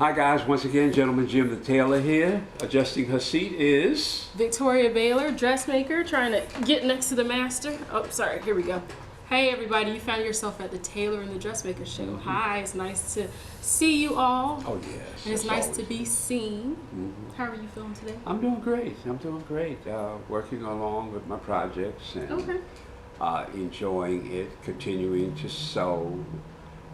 Hi guys, once again, Gentleman Jim the Tailor here. Adjusting her seat is... Victoria Baylor, dressmaker, trying to get next to the master. Oh, sorry, here we go. Hey everybody, you found yourself at the Tailor and the Dressmaker show. Mm-hmm. Hi, it's nice to see you all. Oh yes. And it's nice to be seen. Mm-hmm. How are you feeling today? I'm doing great. Working along with my projects and enjoying it, continuing to sew.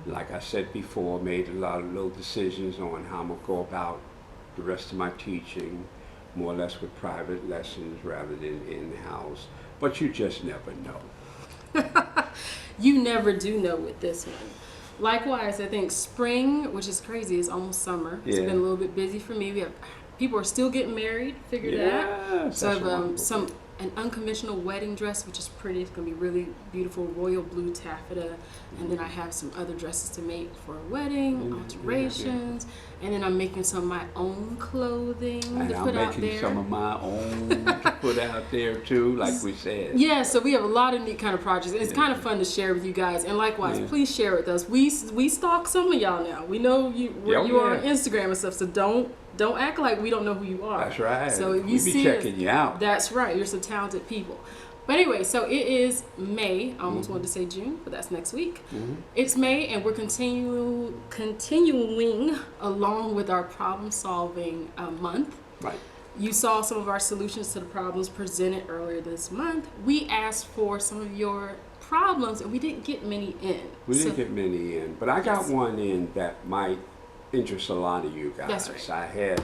Like I said before, made a lot of little decisions on how I'm going to go about the rest of my teaching, more or less with private lessons rather than in-house. But you just never know. You never do know with this one. Likewise, I think spring, which is crazy, is almost summer. It's been a little bit busy for me. People are still getting married, figured that. So I have an unconventional wedding dress, which is pretty. It's going to be really beautiful, royal blue taffeta. And then I have some other dresses to make for a wedding, alterations. And then I'm making some of my own clothing to put out there. I'm making some of my own to put out there too, like we said. Yeah, so we have a lot of neat kind of projects. It's kind of fun to share with you guys. And likewise, please share with us. We stalk some of y'all now. We know you are on Instagram and stuff, so don't act like we don't know who you are. That's right. So if you be checking you out. That's right. You're some talented people. But anyway, so it is May. I almost wanted to say June, but that's next week. It's May, and we're continuing along with our problem-solving month. Right. You saw some of our solutions to the problems presented earlier this month. We asked for some of your problems, and we didn't get many in. But I got one in that might interest a lot of you guys. That's right. I had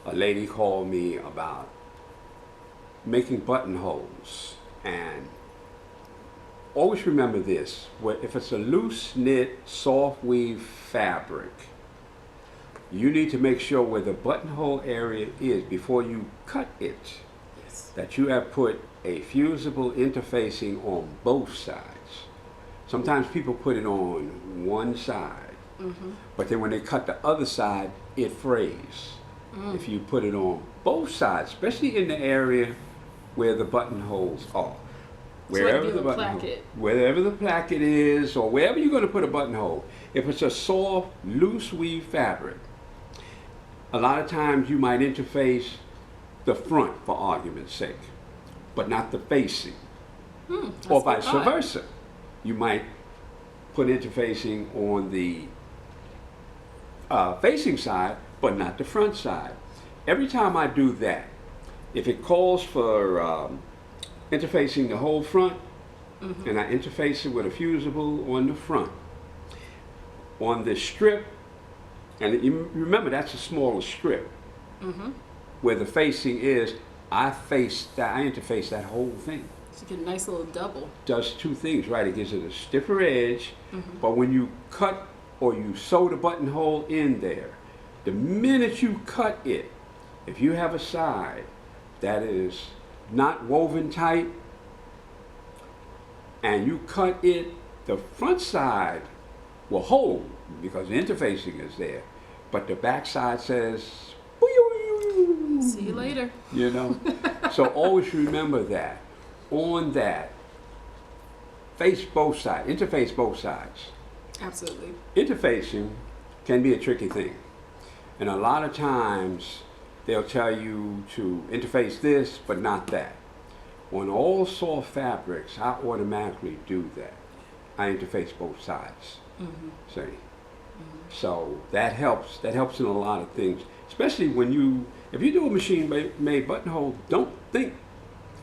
a lady call me about making buttonholes, and always remember this: if it's a loose knit, soft weave fabric, you need to make sure where the buttonhole area is before you cut it, that you have put a fusible interfacing on both sides. Sometimes people put it on one side. But then when they cut the other side, it frays. If you put it on both sides, especially in the area where the buttonholes are, wherever the placket is, or wherever you're going to put a buttonhole, if it's a soft, loose weave fabric, a lot of times you might interface the front for argument's sake, but not the facing, or vice versa. You might put interfacing on the facing side, but not the front side. Every time I do that, if it calls for interfacing the whole front, and I interface it with a fusible on the front, on the strip, and you remember that's a smaller strip, where the facing is, I interface that whole thing. So you get a nice little double. Does two things, right? It gives it a stiffer edge, but when you cut or you sew the buttonhole in there, the minute you cut it, if you have a side that is not woven tight and you cut it, the front side will hold because the interfacing is there, but the back side says, see you later. You know? So always remember that. On that, face both sides, interface both sides. Absolutely. Interfacing can be a tricky thing. And a lot of times they'll tell you to interface this, but not that. On all soft fabrics, I automatically do that. I interface both sides. See? So that helps. That helps in a lot of things. Especially if you do a machine-made buttonhole, don't think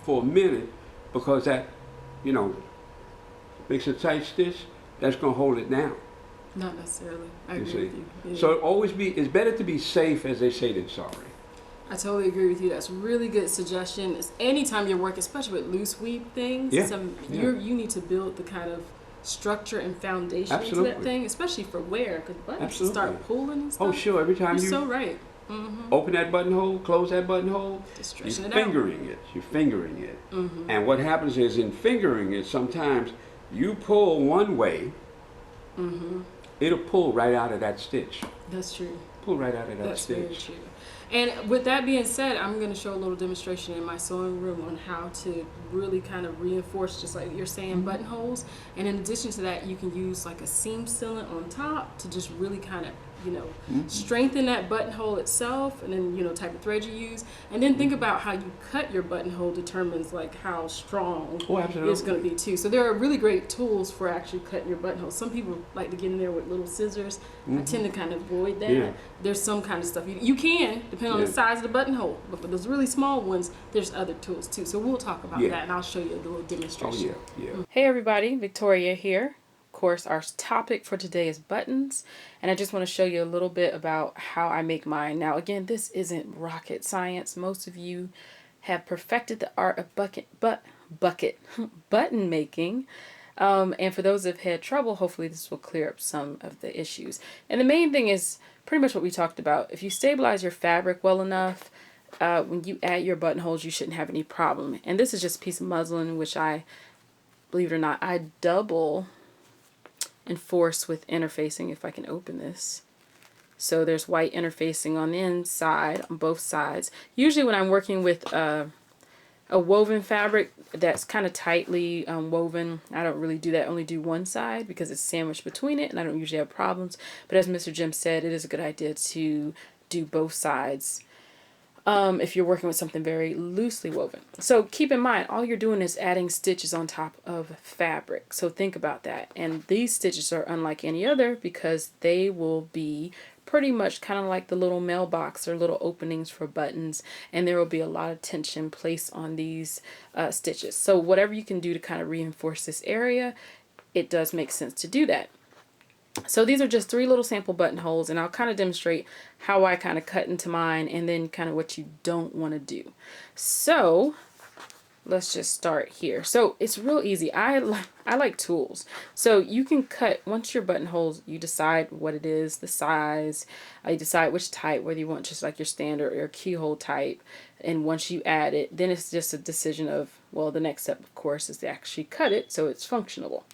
for a minute, because that, makes a tight stitch. That's going to hold it down. Not necessarily. I agree with you. Yeah. So it's better to be safe, as they say, than sorry. I totally agree with you. That's a really good suggestion. It's anytime you're working, especially with loose weave things, you need to build the kind of structure and foundation to that thing, especially for wear, because buttons start pulling and stuff. Oh, sure. Every time you're so right. Open that buttonhole, close that buttonhole, you're fingering it. And what happens is, in fingering it, sometimes you pull one way, it'll pull right out of that stitch. That's true. Pull right out of that stitch. That's very true. And with that being said, I'm going to show a little demonstration in my sewing room on how to really kind of reinforce, just like you're saying, buttonholes. And in addition to that, you can use like a seam sealant on top to just really kind of you know, strengthen that buttonhole itself, and then, you know, type of thread you use, and then think about how you cut your buttonhole determines like how strong it's going to be too. So there are really great tools for actually cutting your buttonhole. Some people like to get in there with little scissors. I tend to kind of avoid that. Yeah. There's some kind of stuff you can, depending on the size of the buttonhole, but for those really small ones, there's other tools too. So we'll talk about that, and I'll show you a little demonstration. Hey everybody, Victoria here. Of course, our topic for today is buttons, and I just want to show you a little bit about how I make mine. Now again, this isn't rocket science. Most of you have perfected the art of button making, and for those that have had trouble, hopefully this will clear up some of the issues. And the main thing is pretty much what we talked about. If you stabilize your fabric well enough, when you add your buttonholes, you shouldn't have any problem. And this is just a piece of muslin, which I, believe it or not, I double enforce with interfacing, if I can open this. So there's white interfacing on the inside, on both sides. Usually when I'm working with a woven fabric that's kind of tightly woven, I don't really do that. I only do one side because it's sandwiched between it, and I don't usually have problems. But as Mr. Jim said, it is a good idea to do both sides if you're working with something very loosely woven. So keep in mind, all you're doing is adding stitches on top of fabric. So think about that. And these stitches are unlike any other because they will be pretty much kind of like the little mailbox or little openings for buttons, and there will be a lot of tension placed on these stitches. So whatever you can do to kind of reinforce this area, it does make sense to do that. So these are just 3 little sample buttonholes, and I'll kind of demonstrate how I kind of cut into mine and then kind of what you don't want to do. So let's just start here. So it's real easy. I like tools. So you can cut, once your buttonholes, you decide what it is, the size, you decide which type, whether you want just like your standard or keyhole type. And once you add it, then it's just a decision of, well, the next step, of course, is to actually cut it so it's functional.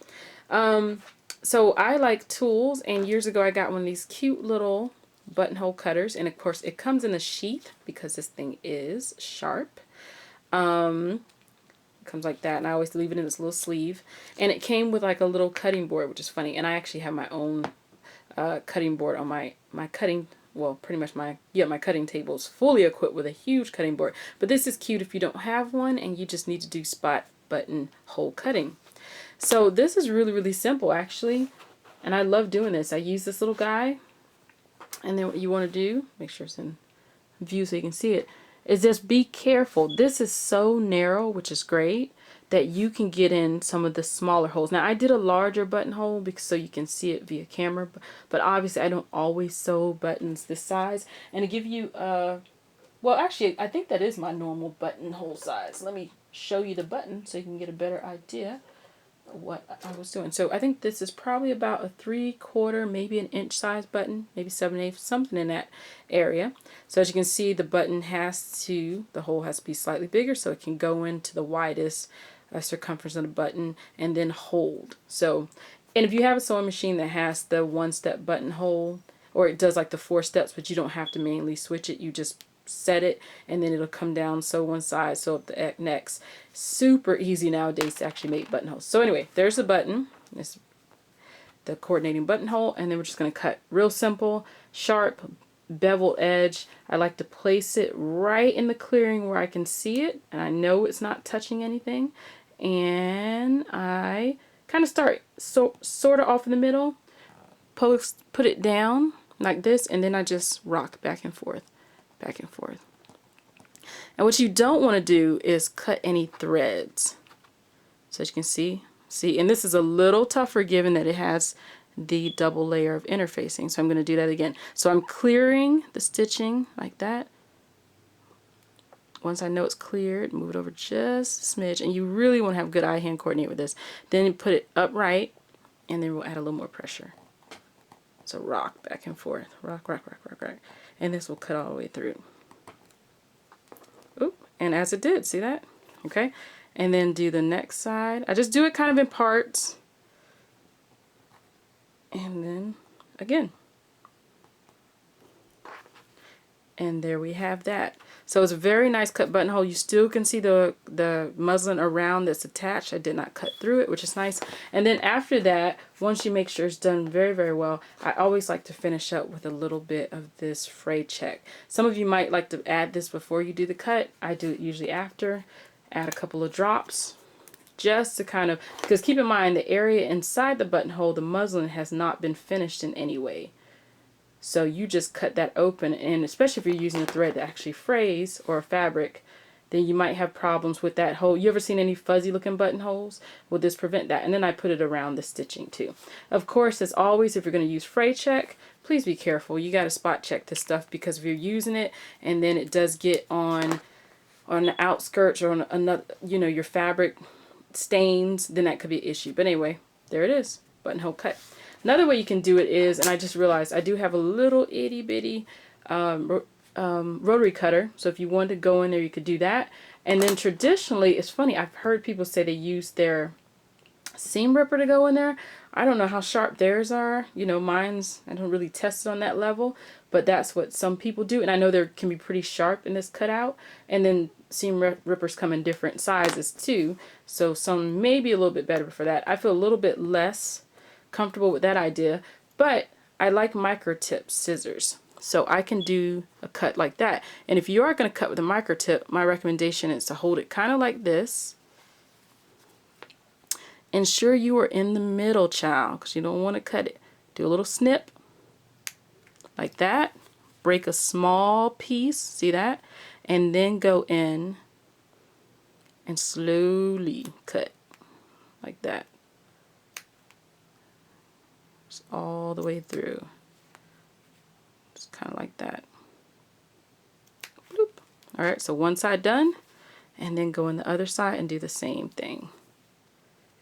So I like tools, and years ago I got one of these cute little buttonhole cutters, and of course it comes in a sheath because this thing is sharp. It comes like that, and I always leave it in this little sleeve. And it came with like a little cutting board, which is funny. And I actually have my own cutting board on my cutting, well, pretty much my cutting table is fully equipped with a huge cutting board. But this is cute if you don't have one and you just need to do spot buttonhole cutting. So this is really, really simple actually, and I love doing this. I use this little guy, and then what you want to do, make sure it's in view so you can see it, is just be careful. This is so narrow, which is great, that you can get in some of the smaller holes. Now I did a larger buttonhole because so you can see it via camera, but obviously I don't always sew buttons this size. And to give you, well actually I think that is my normal buttonhole size. Let me show you the button so you can get a better idea what I was doing. So I think this is probably about a 3/4, maybe an inch size button, maybe 7/8, something in that area. So as you can see, the button the hole has to be slightly bigger so it can go into the widest circumference of the button and then hold. So, and if you have a sewing machine that has the 1-step buttonhole, or it does like the 4 steps, but you don't have to manually switch it, you just set it and then it'll come down, sew one side, sew up the next. Super easy nowadays to actually make buttonholes. So anyway, there's the button, this the coordinating buttonhole, and then we're just going to cut real simple, sharp, beveled edge. I like to place it right in the clearing where I can see it and I know it's not touching anything, and I kind of start sort of off in the middle, put it down like this, and then I just rock back and forth. Back and forth. And what you don't want to do is cut any threads. So as you can see, and this is a little tougher given that it has the double layer of interfacing. So I'm going to do that again. So I'm clearing the stitching like that. Once I know it's cleared, move it over just a smidge, and you really want to have good eye-hand coordinate with this. Then you put it upright, and then we'll add a little more pressure. So rock back and forth, rock, rock, rock, rock, rock. And this will cut all the way through. Oop, and as it did, see that? Okay, and then do the next side. I just do it kind of in parts. And then again. And there we have that. So it's a very nice cut buttonhole. You still can see the muslin around that's attached. I did not cut through it, which is nice. And then after that, once you make sure it's done very, very well, I always like to finish up with a little bit of this fray check. Some of you might like to add this before you do the cut. I do it usually after. Add a couple of drops just to kind of, because keep in mind the area inside the buttonhole, the muslin has not been finished in any way. So you just cut that open, and especially if you're using a thread that actually frays or a fabric, then you might have problems with that hole. You ever seen any fuzzy looking buttonholes? Will this prevent that? And then I put it around the stitching too. Of course, as always, if you're going to use fray check, please be careful. You got to spot check this stuff, because if you're using it and then it does get on the outskirts or on another, you know, your fabric stains, then that could be an issue. But anyway, there it is, buttonhole cut. Another way you can do it is, and I just realized I do have a little itty bitty rotary cutter. So if you wanted to go in there, you could do that. And then traditionally, it's funny, I've heard people say they use their seam ripper to go in there. I don't know how sharp theirs are. You know, mine's, I don't really test it on that level, but that's what some people do. And I know they can be pretty sharp in this cutout. And then seam rippers come in different sizes too. So some may be a little bit better for that. I feel a little bit less comfortable with that idea, but I like micro tip scissors, so I can do a cut like that. And if you are going to cut with a micro tip, my recommendation is to hold it kind of like this. Ensure you are in the middle, child, because you don't want to cut it. Do a little snip like that, break a small piece, see that, and then go in and slowly cut like that. All the way through, just kind of like that. Bloop. All right, so one side done, and then go on the other side and do the same thing.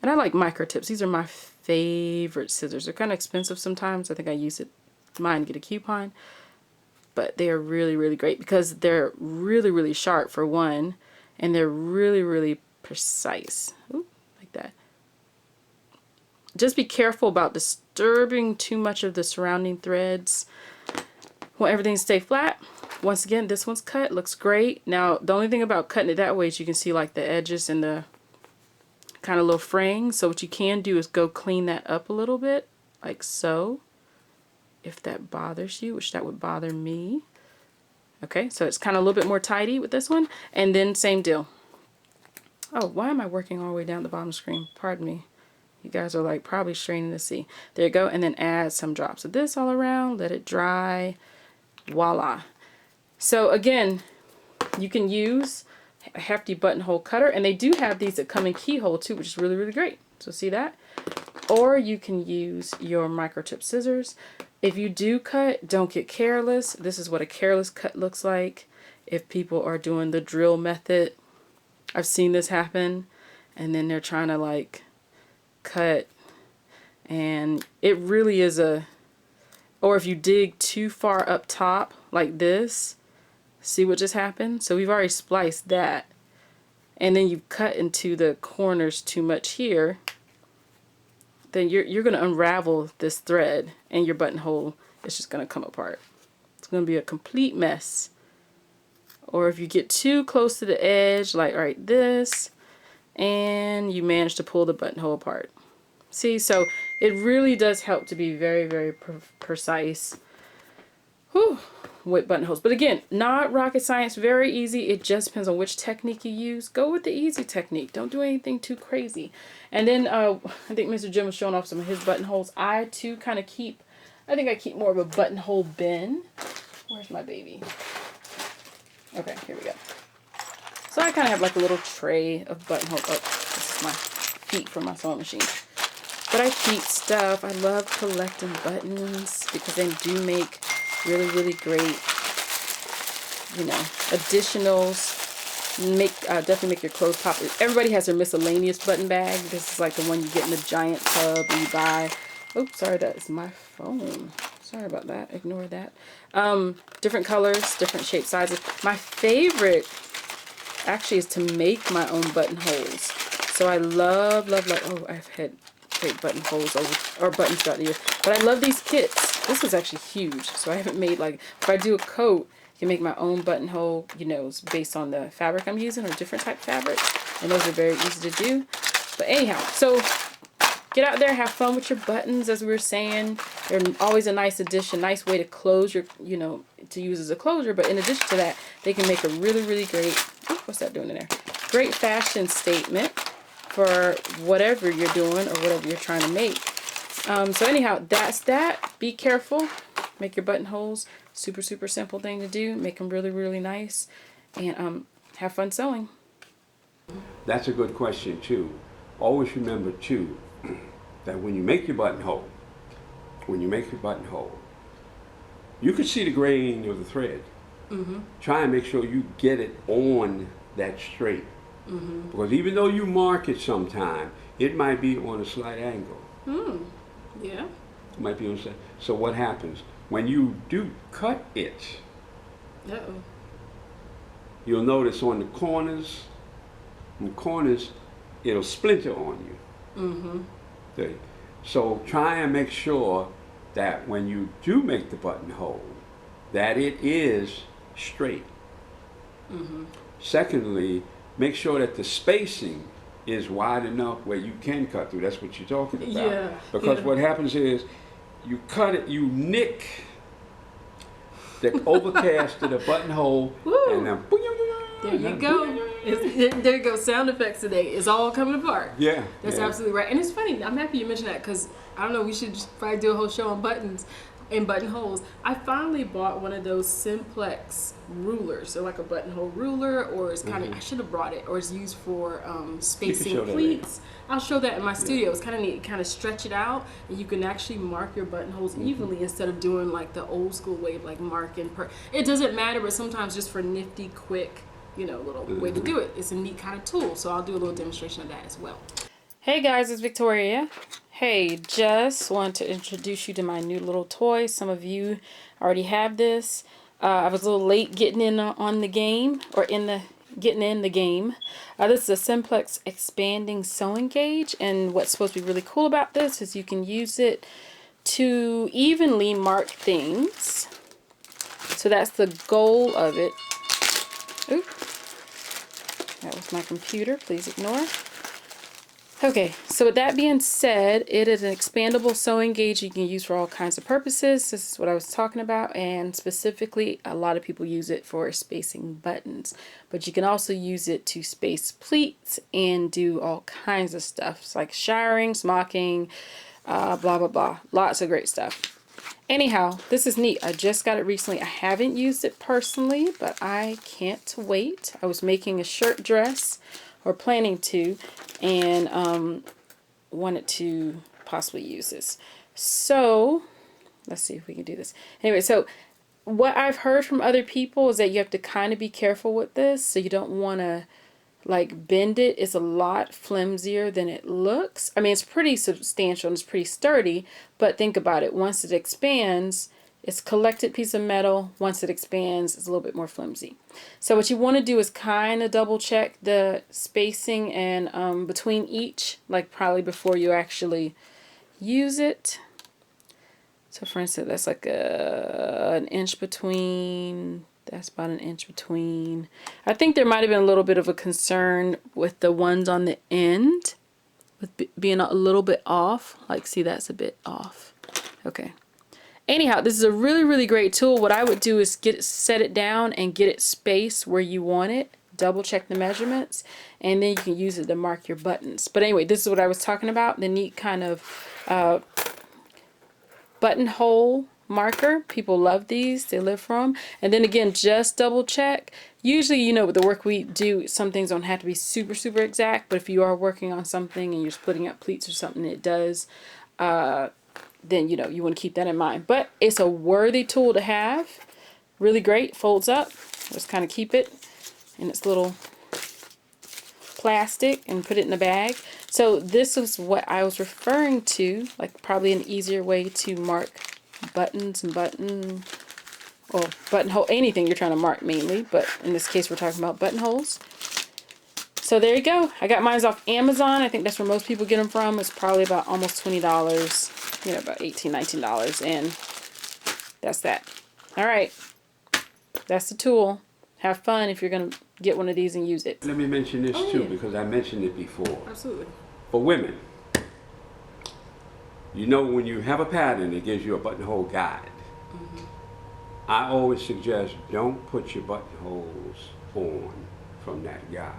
And I like micro tips. These are my favorite scissors. They're kind of expensive sometimes. I think I use mine get a coupon, but they are really, really great because they're really, really sharp for one, and they're really, really precise. Ooh, like that. Just be careful about disturbing too much of the surrounding threads. Want everything to stay flat. Once again, this one's cut, looks great. Now, the only thing about cutting it that way is you can see like the edges and the kind of little fraying. So what you can do is go clean that up a little bit, like so, if that bothers you, which that would bother me. Okay, so it's kind of a little bit more tidy with this one. And then same deal. Oh, why am I working all the way down the bottom of the screen? Pardon me. You guys are like probably straining to see. There you go. And then add some drops of this all around. Let it dry. Voila. So again, you can use a hefty buttonhole cutter. And they do have these that come in keyhole too, which is really, really great. So see that? Or you can use your micro tip scissors. If you do cut, don't get careless. This is what a careless cut looks like. If people are doing the drill method, I've seen this happen. And then they're trying to like cut, and it really is or if you dig too far up top like this, see what just happened? So we've already spliced that, and then you've cut into the corners too much here, then you're going to unravel this thread, and your buttonhole is just going to come apart. It's going to be a complete mess. Or if you get too close to the edge, like right this, and you manage to pull the buttonhole apart. See, so it really does help to be very, very precise with buttonholes. But again, not rocket science, very easy. It just depends on which technique you use. Go with the easy technique. Don't do anything too crazy. And then I think Mr. Jim was showing off some of his buttonholes. I too kind of keep, I think I keep more of a buttonhole bin. Where's my baby? Okay, here we go. So I kind of have like a little tray of buttonholes. Oh, this is my feet from my sewing machine. But I keep stuff. I love collecting buttons because they do make really, really great, you know, additionals. Definitely make your clothes pop. Everybody has their miscellaneous button bag. This is like the one you get in the giant tub and you buy. Oh, sorry, that is my phone. Sorry about that. Ignore that. Different colors, different shape sizes. My favorite actually is to make my own buttonholes. So I love, oh, I've had great buttonholes or buttons throughout the years. But I love these kits. This is actually huge. So I haven't made like, if I do a coat, can make my own buttonhole, you know, based on the fabric I'm using or different type of fabric. And those are very easy to do. But anyhow, so get out there, have fun with your buttons, as we were saying. They're always a nice addition, nice way to close your, you know, to use as a closure. But in addition to that, they can make a really, really great, what's that doing in there? Great fashion statement for whatever you're doing or whatever you're trying to make. So anyhow, that's that. Be careful. Make your buttonholes. Super, super simple thing to do. Make them really, really nice. And have fun sewing. That's a good question too. Always remember too that when you make your buttonhole, you can see the grain of the thread. Try and make sure you get it on that straight. Because even though you mark it sometime, it might be on a slight angle. Yeah. It might be on a slight. So what happens? When you do cut it, you'll notice on the corners, it'll splinter on you. Okay. So try and make sure that when you do make the buttonhole, that it is straight. Secondly, make sure that the spacing is wide enough where you can cut through. That's what you're talking about. Yeah. Because what happens is you cut it, you nick the overcast of the buttonhole, and then there you go. There you go. Sound effects today. It's all coming apart. Yeah. That's absolutely right. And it's funny. I'm happy you mentioned that because I don't know. We should just probably do a whole show on buttons and buttonholes. I finally bought one of those simplex rulers, so like a buttonhole ruler, or it's kind of I should have brought it, or it's used for spacing pleats. I'll show that in my studio. It's kind of neat. Kind of stretch it out, and you can actually mark your buttonholes evenly instead of doing like the old school way of like marking per. It doesn't matter, but sometimes just for nifty, quick, you know, little way to do it. It's a neat kind of tool. So I'll do a little demonstration of that as well. Hey guys, it's Victoria. Hey, just want to introduce you to my new little toy. Some of you already have this. I was a little late getting in on the game, or getting in the game. This is a simplex expanding sewing gauge, and what's supposed to be really cool about this is you can use it to evenly mark things. So that's the goal of it. Oop. That was my computer. Please ignore. Okay, so with that being said, it is an expandable sewing gauge you can use for all kinds of purposes. This is what I was talking about, and specifically, a lot of people use it for spacing buttons. But you can also use it to space pleats and do all kinds of stuff, like shiring, smocking, blah, blah, blah. Lots of great stuff. Anyhow, this is neat. I just got it recently. I haven't used it personally, but I can't wait. I was making a shirt dress, or planning to, and wanted to possibly use this. So let's see if we can do this. Anyway, so what I've heard from other people is that you have to kind of be careful with this, so you don't want to like bend it. It's a lot flimsier than it looks. I mean, it's pretty substantial and it's pretty sturdy, but think about it. Once it expands, it's a collected piece of metal. Once it expands, it's a little bit more flimsy. So what you want to do is kind of double check the spacing and between each, like probably before you actually use it. So for instance, that's like an inch between. That's about an inch between. I think there might have been a little bit of a concern with the ones on the end, with being a little bit off. Like, see, that's a bit off. Okay. Anyhow, this is a really, really great tool. What I would do is set it down and get it spaced where you want it. Double check the measurements, and then you can use it to mark your buttons. But anyway, this is what I was talking about, the neat kind of buttonhole marker. People love these. They live for them. And then again, just double check. Usually, you know, with the work we do, some things don't have to be super, super exact. But if you are working on something and you're splitting up pleats or something, it does. Then, you know, you want to keep that in mind. But it's a worthy tool to have. Really great. Folds up. Just kind of keep it in its little plastic and put it in a bag. So this is what I was referring to, like probably an easier way to mark buttons and buttonhole, anything you're trying to mark mainly, but in this case we're talking about buttonholes. So there you go. I got mine off Amazon. I think that's where most people get them from. It's probably about almost $20, you know, about $18, $19, and that's that. All right. That's the tool. Have fun if you're going to get one of these and use it. Let me mention this too, because I mentioned it before. Absolutely. For women, you know, when you have a pattern, it gives you a buttonhole guide. I always suggest don't put your buttonholes on from that guide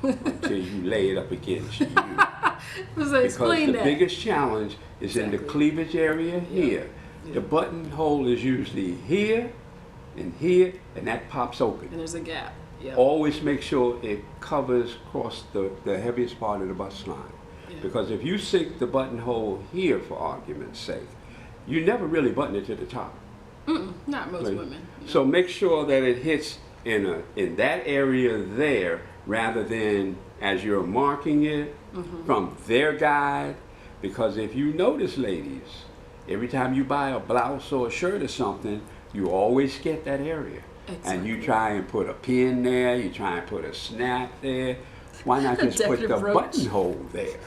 until you lay it up against you. Because the biggest challenge is in the cleavage area here. The buttonhole is usually here, and that pops open. And there's a gap. Yep. Always make sure it covers across the heaviest part of the bust line. Yep. Because if you sink the buttonhole here, for argument's sake, you never really button it to the top. Not most women. No. So make sure that it hits in that area there, rather than as you're marking it from their guide. Because if you notice, ladies, every time you buy a blouse or a shirt or something, you always get that area. Exactly. And you try and put a pin there, you try and put a snap there. Why not just put the buttonhole there?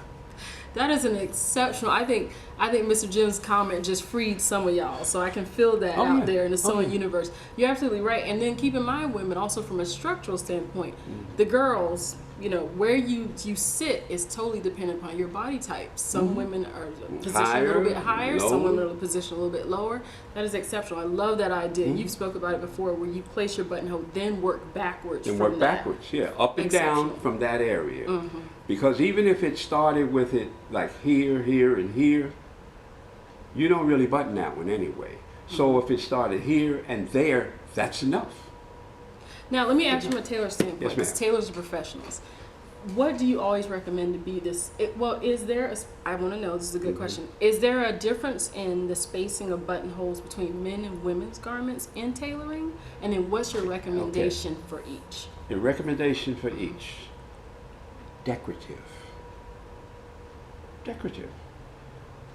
That is an exceptional. I think Mr. Jim's comment just freed some of y'all, so I can feel that out there in the sewing universe. You're absolutely right. And then keep in mind, women, also from a structural standpoint, the girls, you know, where you sit is totally dependent upon your body type. Some women are positioned a little bit higher, some women are positioned a little bit lower. That is exceptional. I love that idea. You've spoke about it before, where you place your buttonhole, then work backwards. And work backwards, up and down from that area. Because even if it started with it like here, here, and here, you don't really button that one anyway. So if it started here and there, that's enough. Now, let me ask you from a tailor standpoint, Yes, because tailors are professionals. What do you always recommend to be this? Is there, I want to know, this is a good question, is there a difference in the spacing of buttonholes between men and women's garments in tailoring? And then what's your recommendation for each? Your recommendation for each? Decorative. Decorative.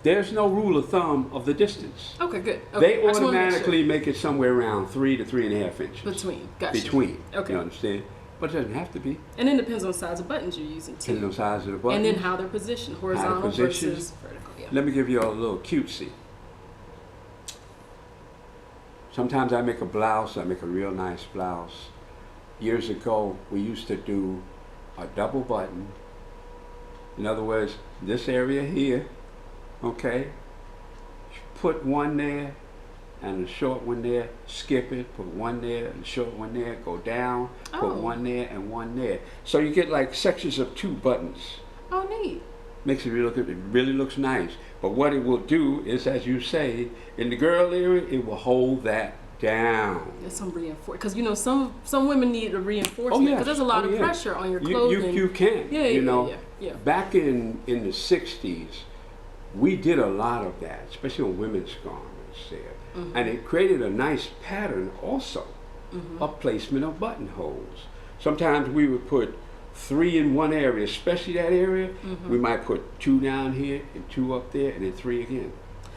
There's no rule of thumb of the distance. Okay, good. They automatically make it somewhere around 3 to 3.5 inches. Between, gotcha. Between, okay. You understand? But it doesn't have to be. And then it depends on the size of buttons you're using too. Depends on the size of the buttons. And then how they're positioned, horizontal versus vertical. Yeah. Let me give you a little cutesy. Sometimes I make a blouse, I make a real nice blouse. Years ago, we used to do a double button. In other words, this area here, okay, put one there and a short one there, skip it, put one there and a short one there, go down, put one there and one there. So you get like sections of 2 buttons. Oh, neat. Makes it really looks nice. But what it will do is, as you say, in the girl area, it will hold that down. There's some reinforcement, because you know some women need a reinforcement, because there's a lot of pressure on your clothing. You can. Yeah. Back in the 60s, we did a lot of that, especially on women's garments there. And it created a nice pattern also of placement of buttonholes. Sometimes we would put 3 in one area, especially that area. We might put 2 down here and 2 up there, and then 3 again.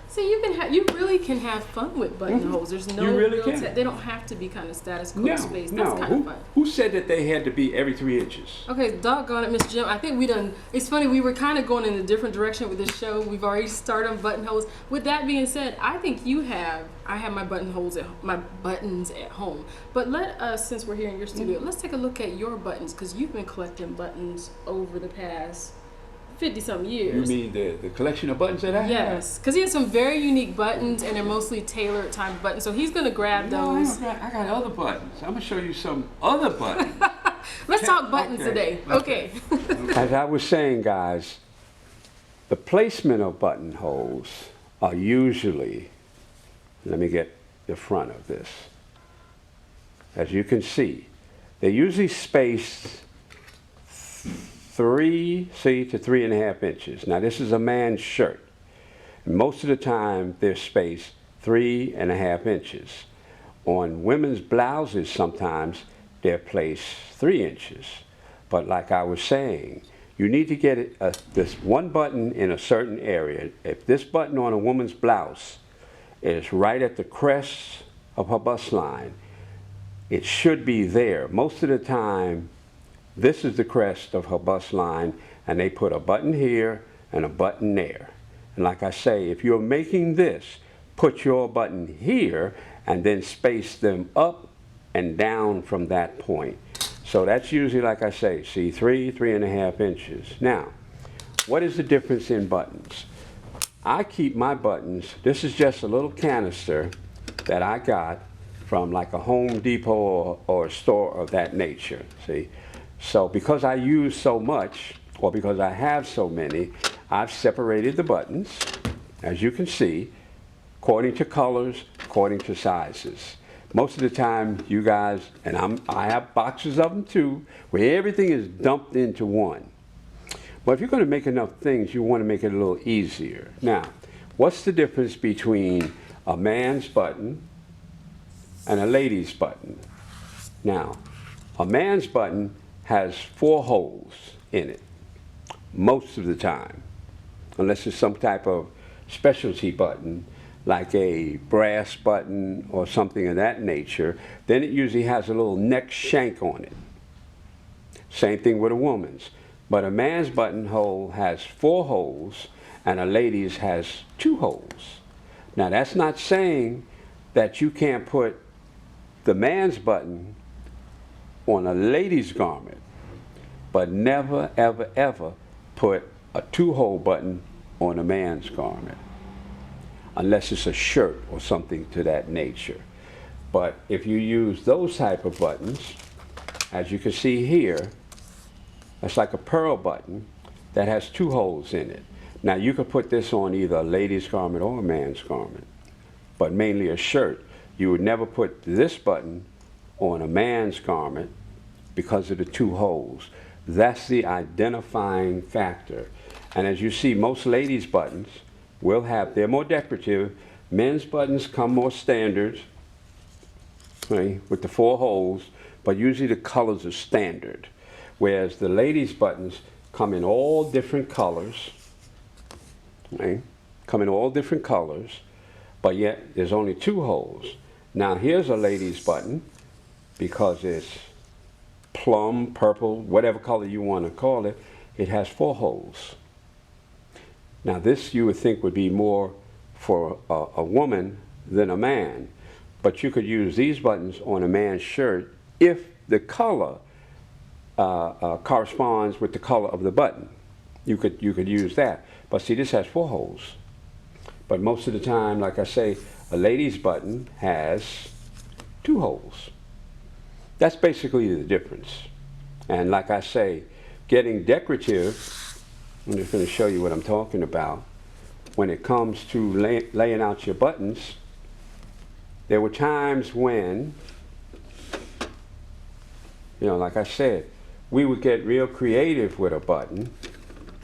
See, you really can have fun with buttonholes. There's no they don't have to be kind of status quo space. That's kind of fun. Who said that they had to be every 3 inches? Okay, doggone it, Miss Jim. I think we done. It's funny, we were kind of going in a different direction with this show. We've already started on buttonholes. With that being said, I think I have my buttons at home. But let us, since we're here in your studio, let's take a look at your buttons, because you've been collecting buttons over the past 50-some years. You mean the collection of buttons that I have? Yes, because he has some very unique buttons, and they're mostly tailored time buttons. So he's going to grab those. I got other buttons. I'm going to show you some other buttons. Let's talk buttons today. Okay. As I was saying, guys, the placement of buttonholes are usually, let me get the front of this. As you can see, they're usually spaced 3 to 3.5 inches. Now this is a man's shirt. Most of the time they're spaced 3.5 inches. On women's blouses sometimes they're placed 3 inches. But like I was saying, you need to get this one button in a certain area. If this button on a woman's blouse is right at the crest of her bust line, it should be there. Most of the time, this is the crest of her bust line, and they put a button here and a button there. And like I say, if you're making this, put your button here and then space them up and down from that point. So that's usually, like I say, see, 3.5 inches. Now, what is the difference in buttons? I keep my buttons, this is just a little canister that I got from like a Home Depot or a store of that nature, see? So because I use so much, or because I have so many, I've separated the buttons, as you can see, according to colors, according to sizes. Most of the time, you guys, and I have boxes of them too, where everything is dumped into one. But if you're going to make enough things, you want to make it a little easier. Now, what's the difference between a man's button and a lady's button? Now, a man's button has 4 holes in it, most of the time, unless it's some type of specialty button, like a brass button or something of that nature. Then it usually has a little neck shank on it. Same thing with a woman's. But a man's buttonhole has 4 holes and a lady's has 2 holes. Now that's not saying that you can't put the man's button on a lady's garment, but never, ever, ever put a 2-hole button on a man's garment, unless it's a shirt or something to that nature. But if you use those type of buttons, as you can see here, it's like a pearl button that has 2 holes in it. Now you could put this on either a lady's garment or a man's garment, but mainly a shirt. You would never put this button on a man's garment because of the 2 holes. That's the identifying factor. And as you see, most ladies' buttons will have, they're more decorative. Men's buttons come more standard, right, with the 4 holes, but usually the colors are standard. Whereas the ladies' buttons come in all different colors, right? Come in all different colors, but yet there's only 2 holes. Now here's a lady's button, because it's plum, purple, whatever color you want to call it, it has 4 holes. Now this you would think would be more for a woman than a man, but you could use these buttons on a man's shirt if the color corresponds with the color of the button. You could use that. But see, this has 4 holes. But most of the time, like I say, a lady's button has 2 holes. That's basically the difference. And like I say, getting decorative, I'm just going to show you what I'm talking about. When it comes to laying out your buttons, there were times when, you know, like I said, we would get real creative with a button,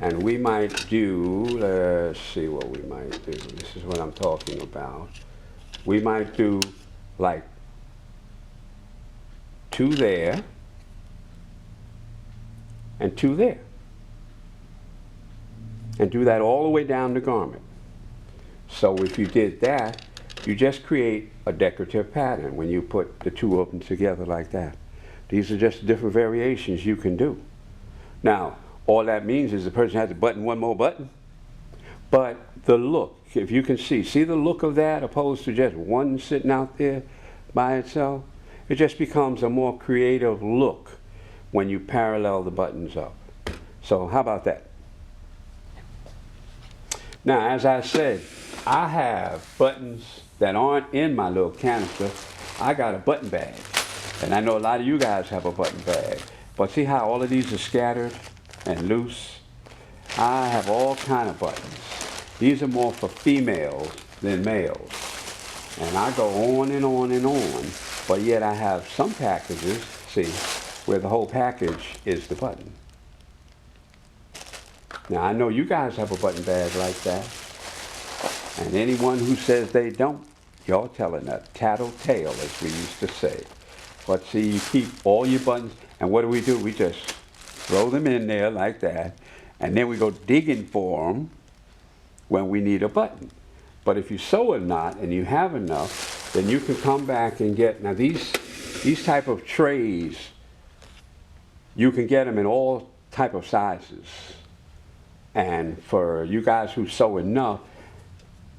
and we might do, let's see what we might do. This is what I'm talking about. We might do like 2 there and 2 there. And do that all the way down the garment. So if you did that, you just create a decorative pattern when you put the 2 of them together like that. These are just different variations you can do. Now, all that means is the person has to button 1 more button. But the look, if you can see the look of that opposed to just one sitting out there by itself? It just becomes a more creative look when you parallel the buttons up. So how about that? Now, as I said, I have buttons that aren't in my little canister. I got a button bag. And I know a lot of you guys have a button bag. But see how all of these are scattered and loose? I have all kind of buttons. These are more for females than males. And I go on and on and on. But yet I have some packages, see, where the whole package is the button. Now I know you guys have a button bag like that. And anyone who says they don't, you're telling a tattletale, as we used to say. But see, you keep all your buttons, and what do? We just throw them in there like that, and then we go digging for them when we need a button. But if you sew a knot and you have enough, then you can come back and get, now these type of trays, you can get them in all type of sizes. And for you guys who sew enough,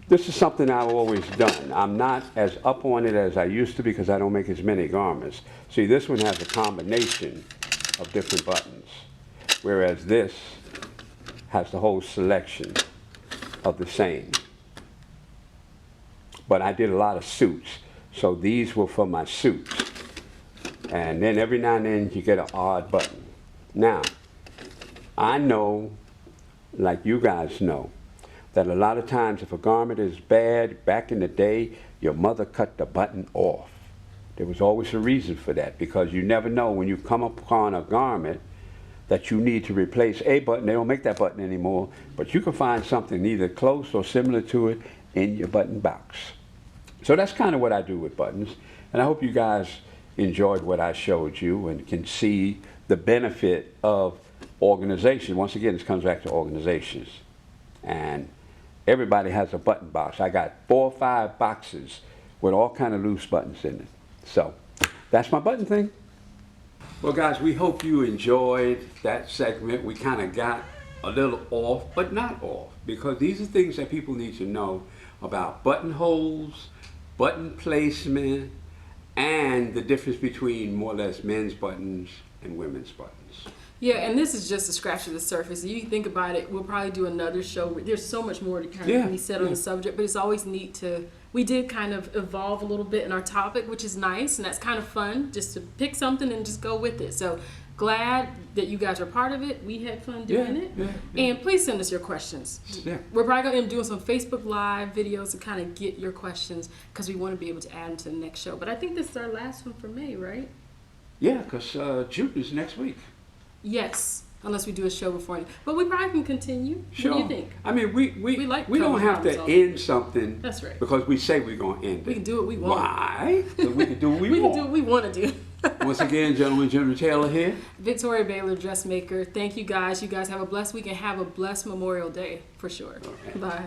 this is something I've always done. I'm not as up on it as I used to because I don't make as many garments. See, this one has a combination of different buttons, whereas this has the whole selection of the same. But I did a lot of suits, so these were for my suits. And then every now and then you get an odd button. Now, I know, like you guys know, that a lot of times if a garment is bad, back in the day, your mother cut the button off. There was always a reason for that, because you never know when you come upon a garment that you need to replace a button. They don't make that button anymore, but you can find something either close or similar to it in your button box. So that's kind of what I do with buttons, and I hope you guys enjoyed what I showed you and can see the benefit of organization. Once again, this comes back to organizations. And everybody has a button box. I got 4 or 5 boxes with all kind of loose buttons in it. So that's my button thing. Well, guys, we hope you enjoyed that segment. We kind of got a little off, but not off, because these are things that people need to know about buttonholes, button placement, and the difference between more or less men's buttons and women's buttons. Yeah, and this is just a scratch of the surface. If you think about it, we'll probably do another show. There's so much more to kind of be said on the subject, but it's always neat to, we did kind of evolve a little bit in our topic, which is nice, and that's kind of fun, just to pick something and just go with it. So glad that you guys are part of it. We had fun doing it. And please send us your questions. We're probably going to be doing some Facebook Live videos to kind of get your questions, because we want to be able to add them to the next show. But I think this is our last one for May, right? Yeah, because June is next week. Yes, unless we do a show before. But we probably can continue. Sure. What do you think? I mean, we don't have to end something. That's right. Because we say we're going to end it. We can do what we want. Why? Because we can do what we want. We can do what we want to do. Once again, gentlemen, General Tailor here. Victoria Baylor, Dressmaker. Thank you guys. You guys have a blessed week and have a blessed Memorial Day for sure. Okay. Bye.